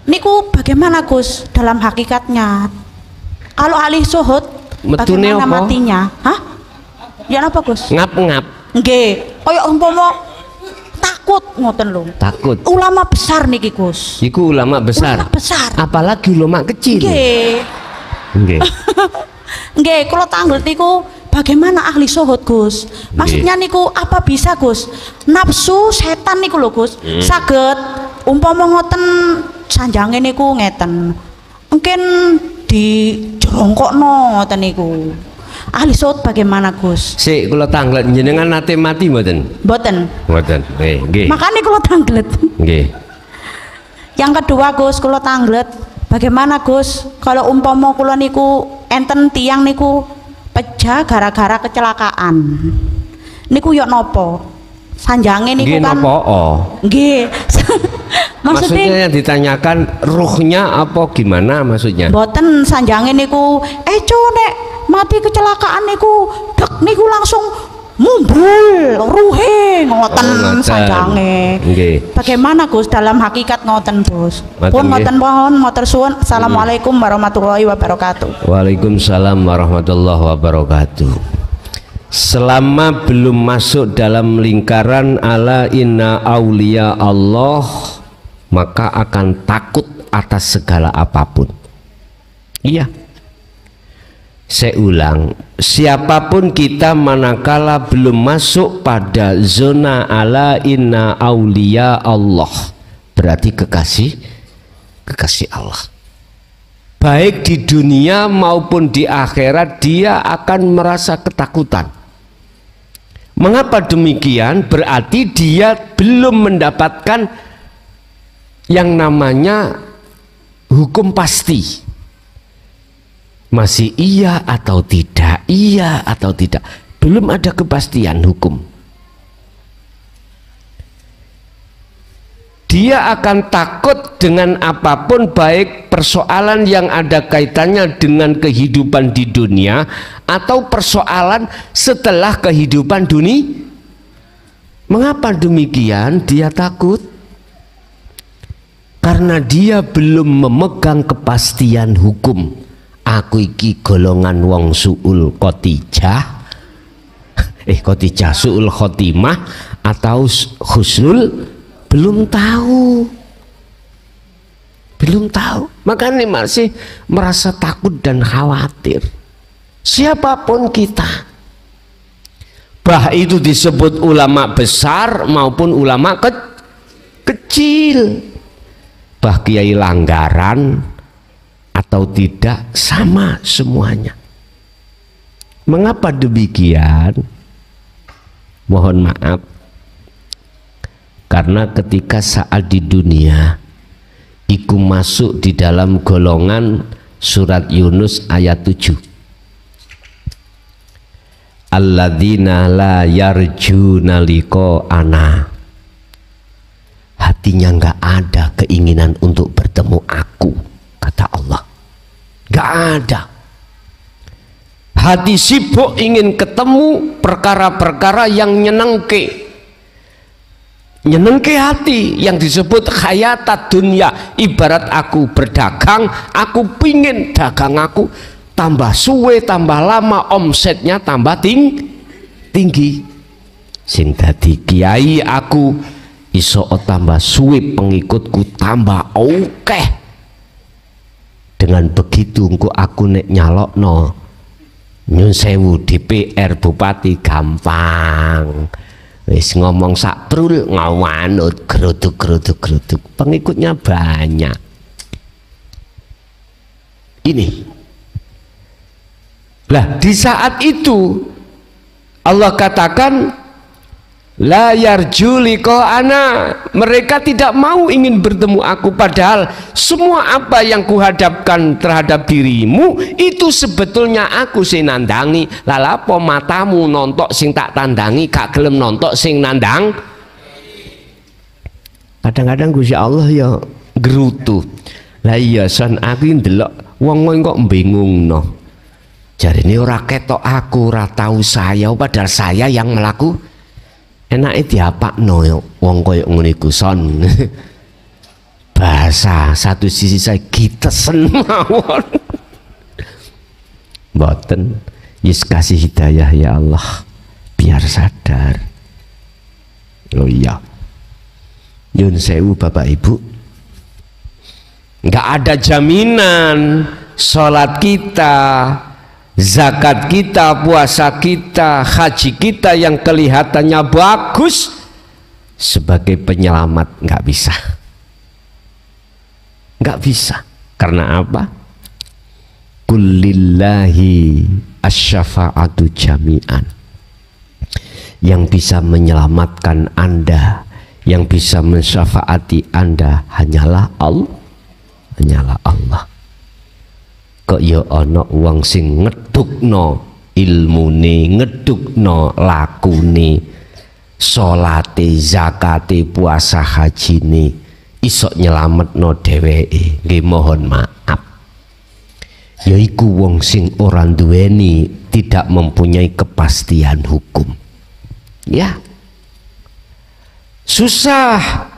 Speaker 6: Niku bagaimana, Gus, dalam hakikatnya? Kalau ahli syuhud bagaimana matinya? Hah? Ya apa, Gus?
Speaker 2: Ngap-ngap.
Speaker 6: Nggih, kaya umpama takut ngoten lho.
Speaker 2: Takut.
Speaker 6: Ulama besar niki, Gus.
Speaker 2: Iku ulama besar.
Speaker 6: Ulama besar.
Speaker 2: Apalagi ulama kecil.
Speaker 6: Nggih.
Speaker 2: Nggih.
Speaker 6: Nggih, kula tanglet niku bagaimana ahli syuhud, Gus? Maksudnya niku apa bisa, Gus? Nafsu setan niku lho, Gus. Saged umpama ngoten sanjange niku ngeten. Mungkin di jerongkokno ngoten niku. Ahli syuhud bagaimana, Gus?
Speaker 2: Sik kula tanglet jenengan nate mati mboten?
Speaker 6: Mboten.
Speaker 2: Mboten. Nggih.
Speaker 6: Makanya kula tanglet.
Speaker 2: Nggih.
Speaker 6: Yang kedua, Gus, kula tanglet bagaimana, Gus, kalau umpama kula niku enten tiang niku pecah gara-gara kecelakaan. Niku yo nopo? Sanjange niku kan nggih.
Speaker 2: Maksudnya yang ditanyakan ruhnya apa gimana maksudnya?
Speaker 6: Mboten sanjange niku nek mati kecelakaan niku dek niku langsung mumbul ruhe ngoten sanjange.
Speaker 2: Nggih.
Speaker 6: Bagaimana, Gus, dalam hakikat ngoten, Gus? Pun ngoten mohon matur suwun. Assalamualaikum warahmatullahi wabarakatuh.
Speaker 2: Waalaikumsalam warahmatullahi wabarakatuh. Selama belum masuk dalam lingkaran ala inna aulia Allah, maka akan takut atas segala apapun. Iya. Saya ulang, siapapun kita manakala belum masuk pada zona ala inna aulia Allah, berarti kekasih Allah. Baik di dunia maupun di akhirat dia akan merasa ketakutan. Mengapa demikian? Berarti dia belum mendapatkan yang namanya hukum pasti. Masih iya atau tidak, iya atau tidak, belum ada kepastian hukum. Dia akan takut dengan apapun, baik persoalan yang ada kaitannya dengan kehidupan di dunia atau persoalan setelah kehidupan dunia. Mengapa demikian? Dia takut karena dia belum memegang kepastian hukum. Aku iki golongan wong suul khotijah, khotijah suul khotimah atau husnul, belum tahu, makanya masih merasa takut dan khawatir. Siapapun kita, bah itu disebut ulama besar maupun ulama kecil, bah kiai langgaran atau tidak, sama semuanya. Mengapa demikian? Mohon maaf, karena ketika saat di dunia iku masuk di dalam golongan surat Yunus ayat 7, alladzina la yarjuna liqa'ana, hatinya nggak ada keinginan untuk bertemu aku, kata Allah, nggak ada. Hati sibuk ingin ketemu perkara-perkara yang nyenengke hati, yang disebut khayatat dunia. Ibarat aku berdagang, aku pingin dagang aku, tambah suwe, tambah lama, omsetnya tambah tinggi. Sing dadi kiai aku iso tambah suwe, pengikutku tambah akeh. Dengan begitu engko aku nek nyalokno nyun sewu DPR bupati gampang. Wis ngomong sak prul ngawanut geruduk, pengikutnya banyak. Ini lah, di saat itu Allah katakan la yarju liqa'ana, mereka tidak mau ingin bertemu aku, padahal semua apa yang kuhadapkan terhadap dirimu itu sebetulnya aku sing nandangi. Lalapo matamu nontok sing tak tandangi, gak gelem nontok sing nandang. Kadang-kadang Gusti Allah ya gerutu. Lah iya son aku ndelok wong kok bingungno. Jarine ora ketok aku, ora tahu saya, padahal saya yang melaku. Enake diapakno ya wong koyo ngene iku son. Bahasa satu sisi saya gitesen mawon. Mboten, yes kasih hidayah ya Allah biar sadar. Oh iya. Nyun sewu Bapak Ibu, nggak ada jaminan sholat kita, zakat kita, puasa kita, haji kita yang kelihatannya bagus sebagai penyelamat, nggak bisa. Nggak bisa. Karena apa? Kullillahi asyafa'atu jami'an. Yang bisa menyelamatkan Anda, yang bisa mensyafaati Anda hanyalah Allah. Hanyalah Allah. Kok ya ana wong sing ngedukno ilmune, ngedukno lakune, salate, zakate, puasa, hajine, iso nyelametno dheweke. Nggih mohon maaf. Yaiku wong sing ora duweni, tidak mempunyai kepastian hukum. Ya. Susah.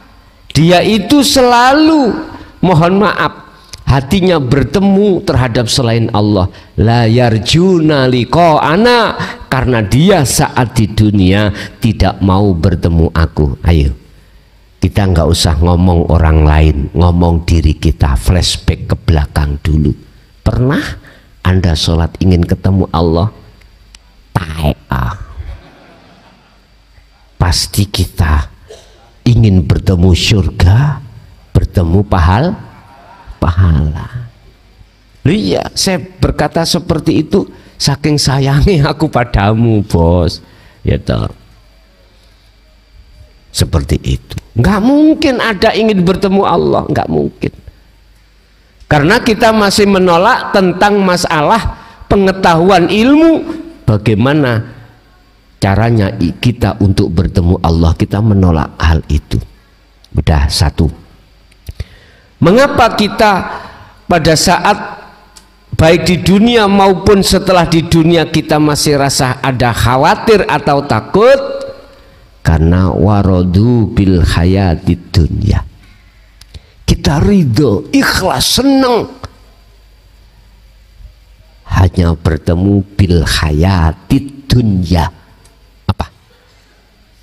Speaker 2: Dia itu selalu mohon maaf, hatinya bertemu terhadap selain Allah. La yarjuna liqa'ana, karena dia saat di dunia tidak mau bertemu aku. Ayo, kita nggak usah ngomong orang lain, ngomong diri kita, flashback ke belakang dulu. Pernah Anda sholat ingin ketemu Allah? Pasti kita ingin bertemu surga, bertemu pahala. Iya, saya berkata seperti itu saking sayangnya aku padamu, bos. Ya toh. Seperti itu. Nggak mungkin ada ingin bertemu Allah, nggak mungkin. Karena kita masih menolak tentang masalah pengetahuan ilmu, bagaimana caranya kita untuk bertemu Allah. Kita menolak hal itu. Udah satu. Mengapa kita pada saat baik di dunia maupun setelah di dunia kita masih rasa ada khawatir atau takut? Karena waradu bil hayatid dunya. Kita ridho, ikhlas, senang hanya bertemu bil hayatid dunya. Apa?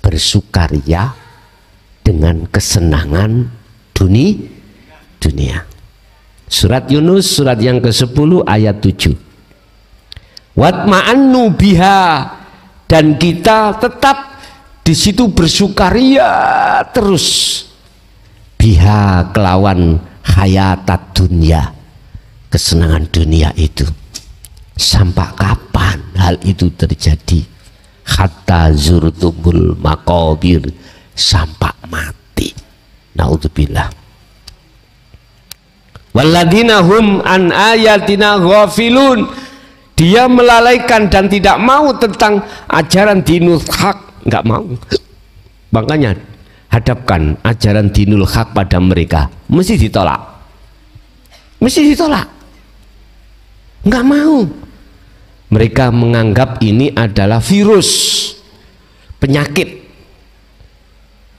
Speaker 2: Bersukaria dengan kesenangan dunia. Surat Yunus surat yang ke-10 ayat 7. Watma'annu biha, dan kita tetap di situ bersukaria terus. Biha kelawan hayatat dunia, kesenangan dunia itu. Sampai kapan hal itu terjadi? Hatta zurtumul maqabir, sampai mati. Naudzubillah. Walladzina hum an ayatina ghafilun, dia melalaikan dan tidak mau tentang ajaran dinul haq, nggak mau. Makanya hadapkan ajaran dinul haq pada mereka, mesti ditolak, nggak mau. Mereka menganggap ini adalah virus, penyakit,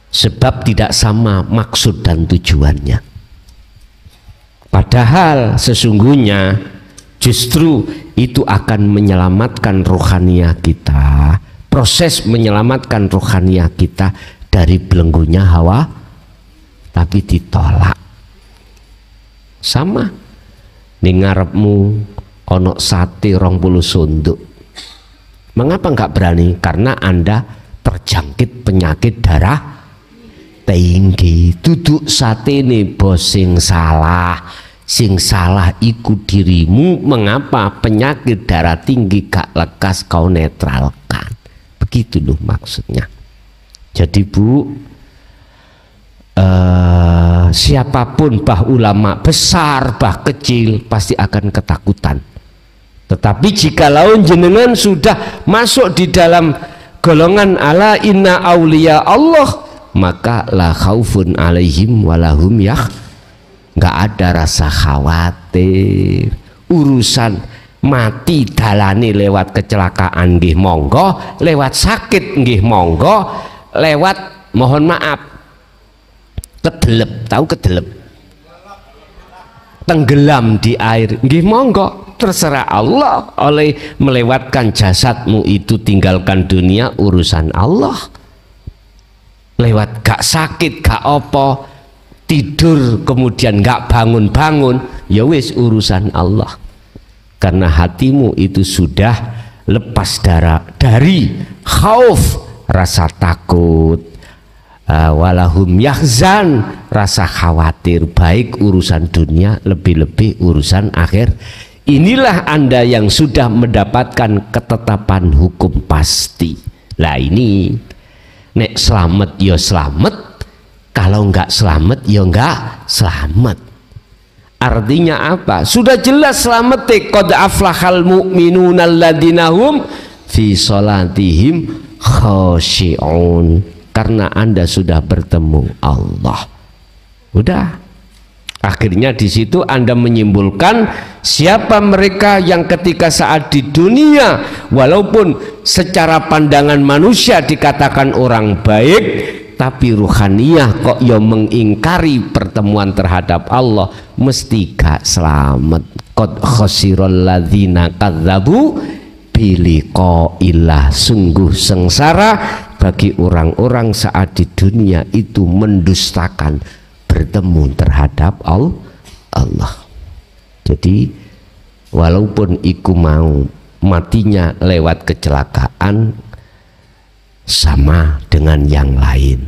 Speaker 2: sebab tidak sama maksud dan tujuannya. Padahal sesungguhnya justru itu akan menyelamatkan rohaniah kita, proses menyelamatkan rohaniah kita dari belenggunya hawa, tapi ditolak. Sama ning ngarepmu ono sate 20 sunduk, mengapa enggak berani? Karena Anda terjangkit penyakit darah tinggi. Duduk sate ini bos sing salah iku dirimu. Mengapa penyakit darah tinggi gak lekas kau netralkan? Begitu loh maksudnya. Jadi Bu, siapapun, bah ulama besar bah kecil, pasti akan ketakutan. Tetapi jika laun jenengan sudah masuk di dalam golongan ala inna auliya Allah, maka la khaufun alaihim walahum nggak ada rasa khawatir. Urusan mati dalane lewat kecelakaan nggih monggo, lewat sakit nggih monggo, lewat mohon maaf kedelep, tahu kedelep, tenggelam di air nggih monggo, terserah Allah. Oleh melewatkan jasadmu itu tinggalkan dunia, urusan Allah. Lewat gak sakit gak opo, tidur kemudian gak bangun-bangun, ya wis urusan Allah. Karena hatimu itu sudah lepas dari khauf, rasa takut, walahum yahzan, rasa khawatir, baik urusan dunia lebih-lebih urusan akhir. Inilah Anda yang sudah mendapatkan ketetapan hukum pasti. Lah ini nek selamat ya selamat, kalau enggak selamat ya enggak selamat. Artinya apa? Sudah jelas selamat. Qad aflahal mu'minuna alladzina hum fi sholatihim khashi'un. Karena Anda sudah bertemu Allah. Udah. Akhirnya di situ Anda menyimpulkan siapa mereka yang ketika saat di dunia walaupun secara pandangan manusia dikatakan orang baik, tapi ruhaniyah kok ya mengingkari pertemuan terhadap Allah, mesti gak selamat. Qad khasiral ladzina kadzabu biliqaillah, sungguh sengsara bagi orang-orang saat di dunia itu mendustakan bertemu terhadap Allah. Jadi walaupun iku mau matinya lewat kecelakaan, sama dengan yang lain.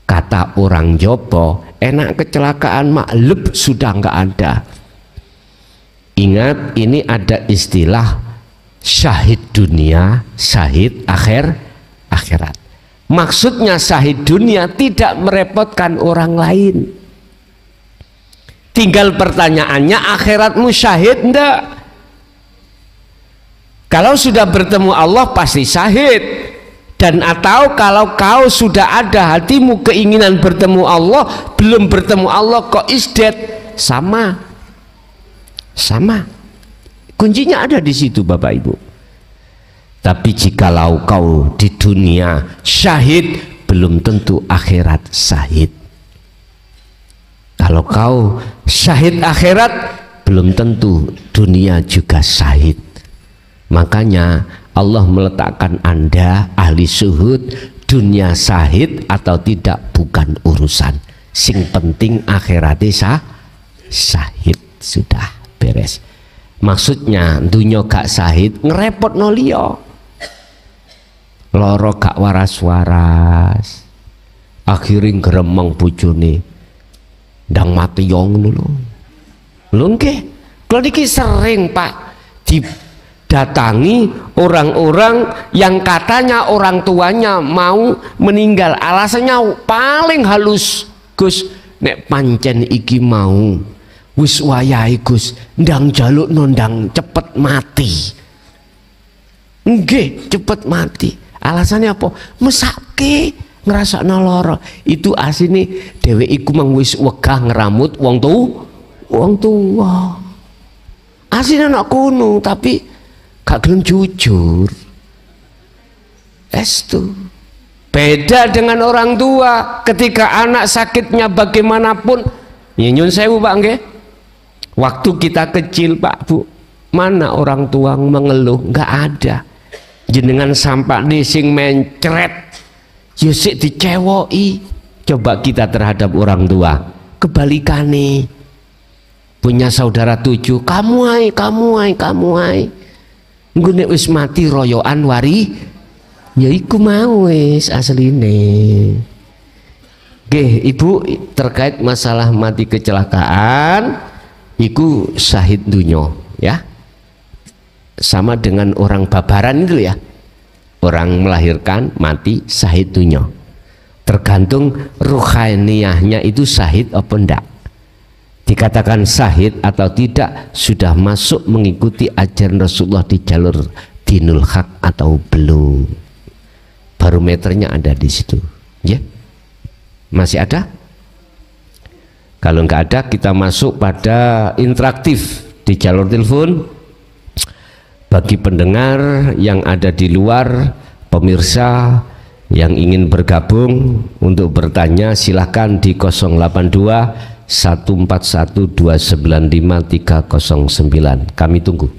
Speaker 2: Kata orang Jopo, enak kecelakaan maklub sudah nggak ada. Ingat, ini ada istilah syahid dunia, syahid akhirat. Maksudnya syahid dunia tidak merepotkan orang lain. Tinggal pertanyaannya, akhiratmu syahid enggak? Kalau sudah bertemu Allah pasti syahid. Dan atau kalau kau sudah ada hatimu keinginan bertemu Allah, belum bertemu Allah kok isdet, sama. Kuncinya ada di situ Bapak Ibu. Tapi jikalau kau di dunia syahid, belum tentu akhirat syahid. Kalau kau syahid akhirat, belum tentu dunia juga syahid. Makanya Allah meletakkan Anda ahli syuhud, dunia syahid atau tidak bukan urusan. Sing penting akhiratnya syahid, sudah beres. Maksudnya dunia gak syahid ngerepot no liya. Loro gak waras-waras, akhirin gremeng bojone ndang mati yo ngono lho. Lho nggih, kula niki sering Pak didatangi orang-orang yang katanya orang tuanya mau meninggal, alasannya paling halus, Gus nek pancen iki mau wis wayahe Gus ndang jalukno ndang cepet mati. Nggih, cepet mati. Alasannya apa? Mesake ngrasakno lara. Itu asine dhewek iku mang wis wegah ngeramut wong tuwa. Asine nak kono tapi gak gelem jujur. Estu. Beda dengan orang tua, ketika anak sakitnya bagaimanapun, nyun sewu Pak nggih. Waktu kita kecil Pak Bu, mana orang tua mengeluh? Nggak ada. Jenengan sampai nih sing mencret ya sik dicewoki. Coba kita terhadap orang tua kebalikannya. Punya saudara 7, kamu ai engko nek wis mati royoan wari ya iku mau wis asline. Oke, Ibu, terkait masalah mati kecelakaan iku syahid dunyo ya. Sama dengan orang babaran itu ya, orang melahirkan mati syahid dunya, tergantung ruhaniyahnya itu syahid apa enggak. Dikatakan syahid atau tidak sudah masuk mengikuti ajaran Rasulullah di jalur dinul haq atau belum, barometernya ada di situ ya. Masih ada? Kalau enggak ada, kita masuk pada interaktif di jalur telepon. Bagi pendengar yang ada di luar, pemirsa yang ingin bergabung untuk bertanya silahkan di 082 141 295 309. Kami tunggu.